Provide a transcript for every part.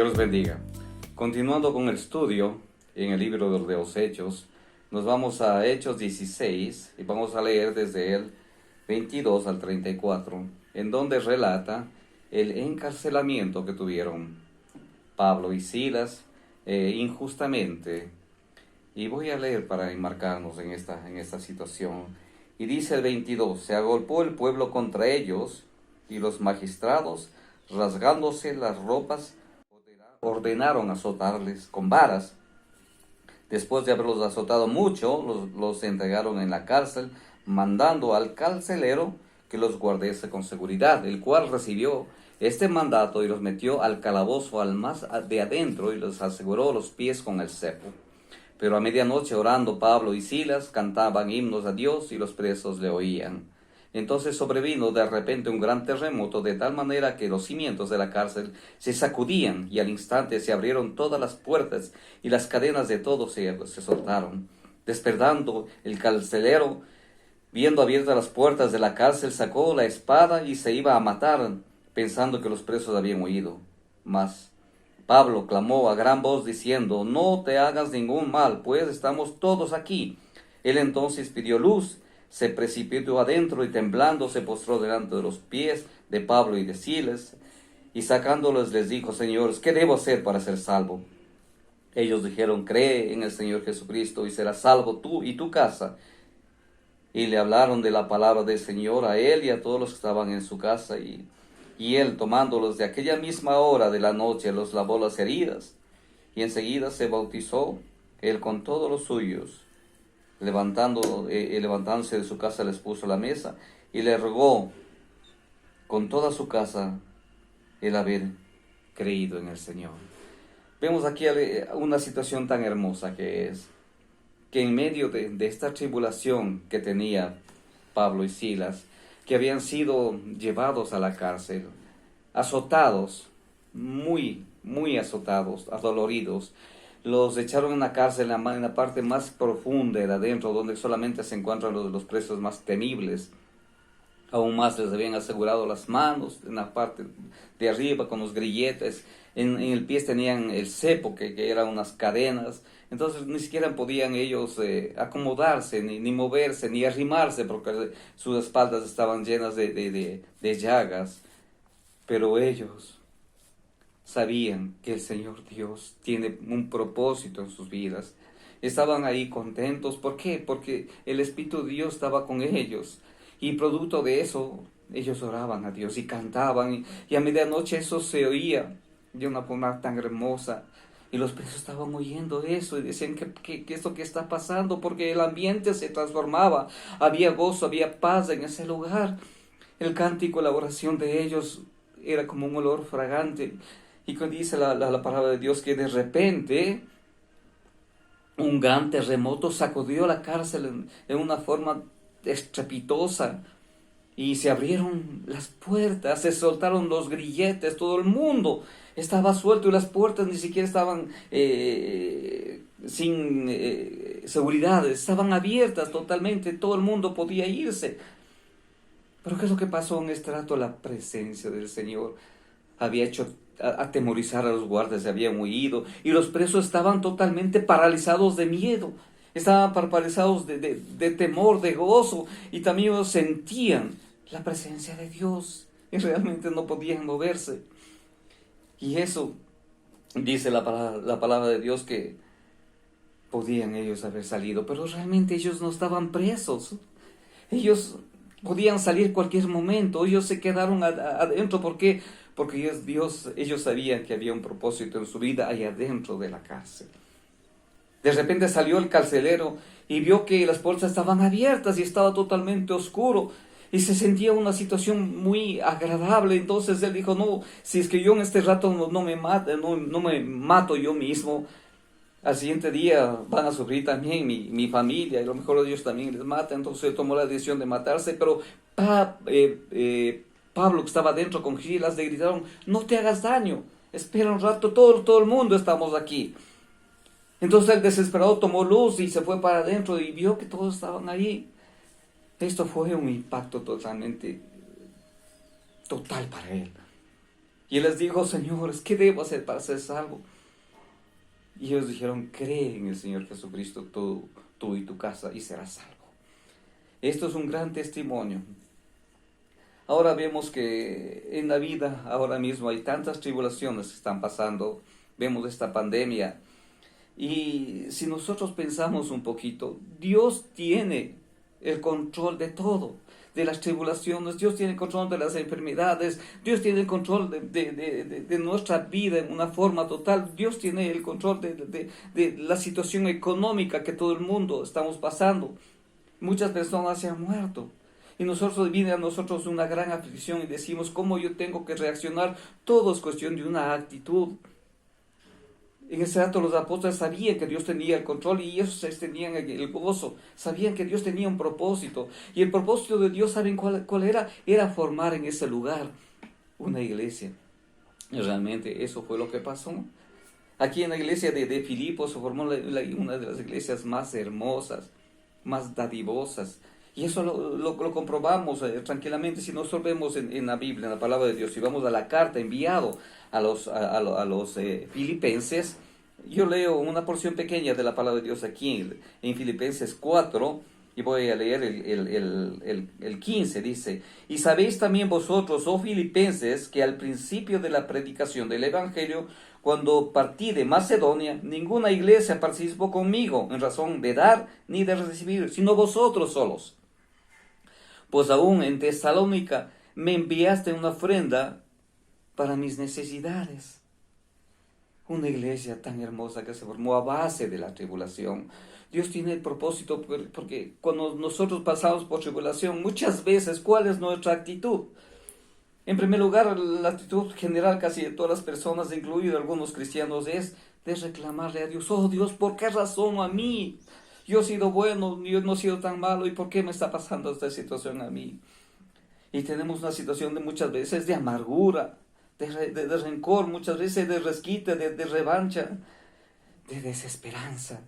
Dios los bendiga. Continuando con el estudio en el libro de los Hechos, nos vamos a Hechos 16 y vamos a leer desde el 22 al 34, en donde relata el encarcelamiento que tuvieron Pablo y Silas injustamente. Y voy a leer para enmarcarnos en esta situación. Y dice el 22, se agolpó el pueblo contra ellos y los magistrados, rasgándose las ropas, ordenaron azotarles con varas. Después de haberlos azotado mucho, los entregaron en la cárcel, mandando al carcelero que los guardase con seguridad, el cual recibió este mandato y los metió al calabozo al más de adentro y los aseguró los pies con el cepo. Pero a medianoche, orando, Pablo y Silas cantaban himnos a Dios y los presos le oían. Entonces sobrevino de repente un gran terremoto, de tal manera que los cimientos de la cárcel se sacudían, y al instante se abrieron todas las puertas, y las cadenas de todos se soltaron. Despertando el carcelero, viendo abiertas las puertas de la cárcel, sacó la espada y se iba a matar, pensando que los presos habían huido. Mas Pablo clamó a gran voz diciendo, no te hagas ningún mal, pues estamos todos aquí. Él entonces pidió luz, se precipitó adentro y temblando se postró delante de los pies de Pablo y de Silas, y sacándolos les dijo, señores, ¿qué debo hacer para ser salvo? Ellos dijeron, cree en el Señor Jesucristo y serás salvo tú y tu casa. Y le hablaron de la palabra del Señor a él y a todos los que estaban en su casa, y él, tomándolos de aquella misma hora de la noche, los lavó las heridas, y enseguida se bautizó, él con todos los suyos. Levantándose de su casa, les puso la mesa, y le rogó con toda su casa el haber creído en el Señor. Vemos aquí una situación tan hermosa que en medio de esta tribulación que tenía Pablo y Silas, que habían sido llevados a la cárcel, azotados, muy azotados, adoloridos, los echaron en la cárcel en la parte más profunda de adentro, donde solamente se encuentran los presos más temibles. Aún más les habían asegurado las manos en la parte de arriba con los grilletes, en el pie tenían el cepo, que eran unas cadenas. Entonces ni siquiera podían ellos acomodarse, ni moverse, ni arrimarse, porque sus espaldas estaban llenas de llagas. Pero ellos sabían que el Señor Dios tiene un propósito en sus vidas. Estaban ahí contentos. ¿Por qué? Porque el Espíritu de Dios estaba con ellos. Y producto de eso, ellos oraban a Dios y cantaban. Y a medianoche eso se oía de una forma tan hermosa. Y los presos estaban oyendo eso y decían, ¿qué es lo que está pasando? Porque el ambiente se transformaba. Había gozo, había paz en ese lugar. El cántico, la oración de ellos era como un olor fragante. Y cuando dice la palabra de Dios que de repente un gran terremoto sacudió la cárcel en una forma estrepitosa, y se abrieron las puertas, se soltaron los grilletes, todo el mundo estaba suelto y las puertas ni siquiera estaban sin seguridad, estaban abiertas totalmente, todo el mundo podía irse. Pero ¿qué es lo que pasó en este rato? La presencia del Señor había hecho atemorizar a los guardias, se habían huido, y los presos estaban totalmente paralizados de miedo, estaban paralizados de temor, de gozo, y también ellos sentían la presencia de Dios, y realmente no podían moverse. Y eso dice la palabra de Dios, que podían ellos haber salido, pero realmente ellos no estaban presos. Ellos podían salir cualquier momento. Ellos se quedaron adentro. ¿Por qué? Porque ellos sabían que había un propósito en su vida ahí adentro de la cárcel. De repente salió el carcelero y vio que las puertas estaban abiertas y estaba totalmente oscuro. Y se sentía una situación muy agradable. Entonces él dijo, no, si es que yo en este rato no me mato yo mismo, al siguiente día van a sufrir también mi familia, y a lo mejor ellos también les matan. Entonces tomó la decisión de matarse. Pero Pablo, que estaba dentro con Silas, le gritaron, no te hagas daño, espera un rato, todo el mundo estamos aquí. Entonces el desesperado tomó luz y se fue para adentro y vio que todos estaban ahí. Esto fue un impacto total para él. Y él les dijo, señores, ¿qué debo hacer para ser salvo? Y ellos dijeron, cree en el Señor Jesucristo, tú y tu casa, y serás salvo. Esto es un gran testimonio. Ahora vemos que en la vida, ahora mismo, hay tantas tribulaciones que están pasando. Vemos esta pandemia. Y si nosotros pensamos un poquito, Dios tiene el control de todo, de las tribulaciones, Dios tiene el control de las enfermedades, Dios tiene el control de nuestra vida en una forma total, Dios tiene el control de la situación económica que todo el mundo estamos pasando. Muchas personas se han muerto. Y viene a nosotros una gran aflicción y decimos, ¿cómo yo tengo que reaccionar? Todo es cuestión de una actitud. En ese rato los apóstoles sabían que Dios tenía el control y ellos tenían el gozo, sabían que Dios tenía un propósito. Y el propósito de Dios, ¿saben cuál era? Era formar en ese lugar una iglesia. Y realmente eso fue lo que pasó. Aquí en la iglesia de Filipos se formó una de las iglesias más hermosas, más dadivosas. Y eso lo comprobamos tranquilamente si nosotros vemos en la Biblia, en la palabra de Dios. Si vamos a la carta enviado a los filipenses, yo leo una porción pequeña de la palabra de Dios aquí en Filipenses 4, y voy a leer el 15, dice, y sabéis también vosotros, oh filipenses, que al principio de la predicación del Evangelio, cuando partí de Macedonia, ninguna iglesia participó conmigo en razón de dar ni de recibir, sino vosotros solos. Pues aún en Tesalónica me enviaste una ofrenda para mis necesidades. Una iglesia tan hermosa que se formó a base de la tribulación. Dios tiene el propósito porque cuando nosotros pasamos por tribulación, muchas veces, ¿cuál es nuestra actitud? En primer lugar, la actitud general casi de todas las personas, incluidos algunos cristianos, es de reclamarle a Dios, oh Dios, ¿por qué razón a mí? Yo he sido bueno, yo no he sido tan malo, ¿y por qué me está pasando esta situación a mí? Y tenemos una situación de muchas veces de amargura, de rencor, muchas veces de resquite, de revancha, de desesperanza.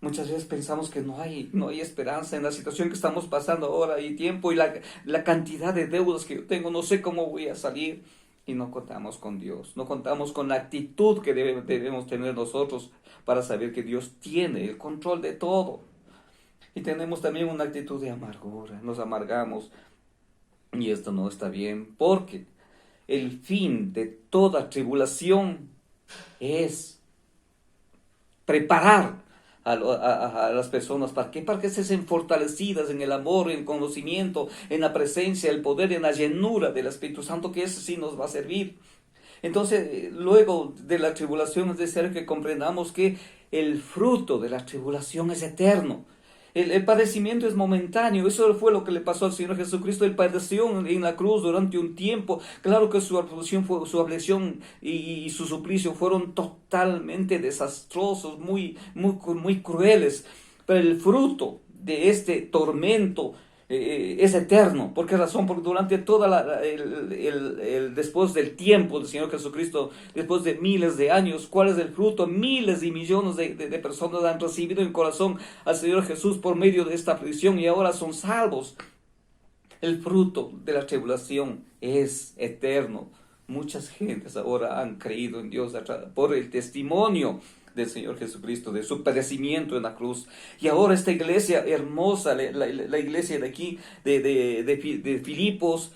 Muchas veces pensamos que no hay esperanza en la situación que estamos pasando ahora y tiempo y la cantidad de deudas que yo tengo, no sé cómo voy a salir. Y no contamos con Dios, no contamos con la actitud que debemos tener nosotros para saber que Dios tiene el control de todo. Y tenemos también una actitud de amargura, nos amargamos. Y esto no está bien, porque el fin de toda tribulación es preparar a las personas. ¿Para qué? Para que se sean fortalecidas en el amor, en el conocimiento, en la presencia, el poder, en la llenura del Espíritu Santo, que eso sí nos va a servir. Entonces, luego de la tribulación es necesario que comprendamos que el fruto de la tribulación es eterno. El padecimiento es momentáneo. Eso fue lo que le pasó al Señor Jesucristo. Él padeció en la cruz durante un tiempo. Claro que su aflicción y su suplicio fueron totalmente desastrosos, muy crueles. Pero el fruto de este tormento es eterno. ¿Por qué razón? Porque durante toda después del tiempo del Señor Jesucristo, después de miles de años, ¿cuál es el fruto? Miles y millones de personas han recibido en corazón al Señor Jesús por medio de esta aflicción y ahora son salvos. El fruto de la tribulación es eterno. Muchas gentes ahora han creído en Dios por el testimonio del Señor Jesucristo, de su padecimiento en la cruz. Y ahora esta iglesia hermosa, la iglesia de aquí, de Filipos,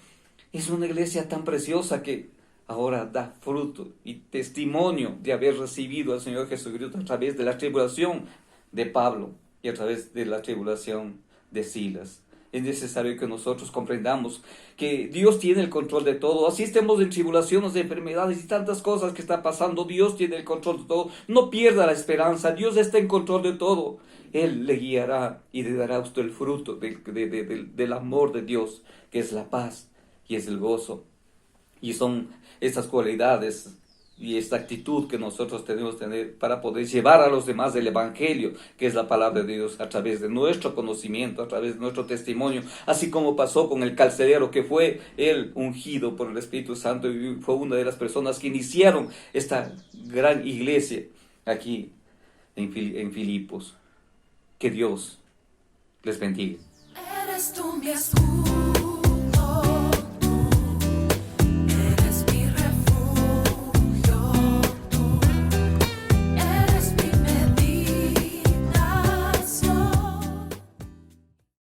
es una iglesia tan preciosa que ahora da fruto y testimonio de haber recibido al Señor Jesucristo a través de la tribulación de Pablo y a través de la tribulación de Silas. Es necesario que nosotros comprendamos que Dios tiene el control de todo. Así estemos en tribulaciones, de enfermedades y tantas cosas que están pasando. Dios tiene el control de todo. No pierda la esperanza. Dios está en control de todo. Él le guiará y le dará a usted el fruto del amor de Dios, que es la paz y es el gozo. Y son estas cualidades y esta actitud que nosotros tenemos que tener para poder llevar a los demás el Evangelio, que es la palabra de Dios, a través de nuestro conocimiento, a través de nuestro testimonio, así como pasó con el carcelero, que fue él ungido por el Espíritu Santo y fue una de las personas que iniciaron esta gran iglesia aquí en Filipos. Que Dios les bendiga. Eres tú mi escudo.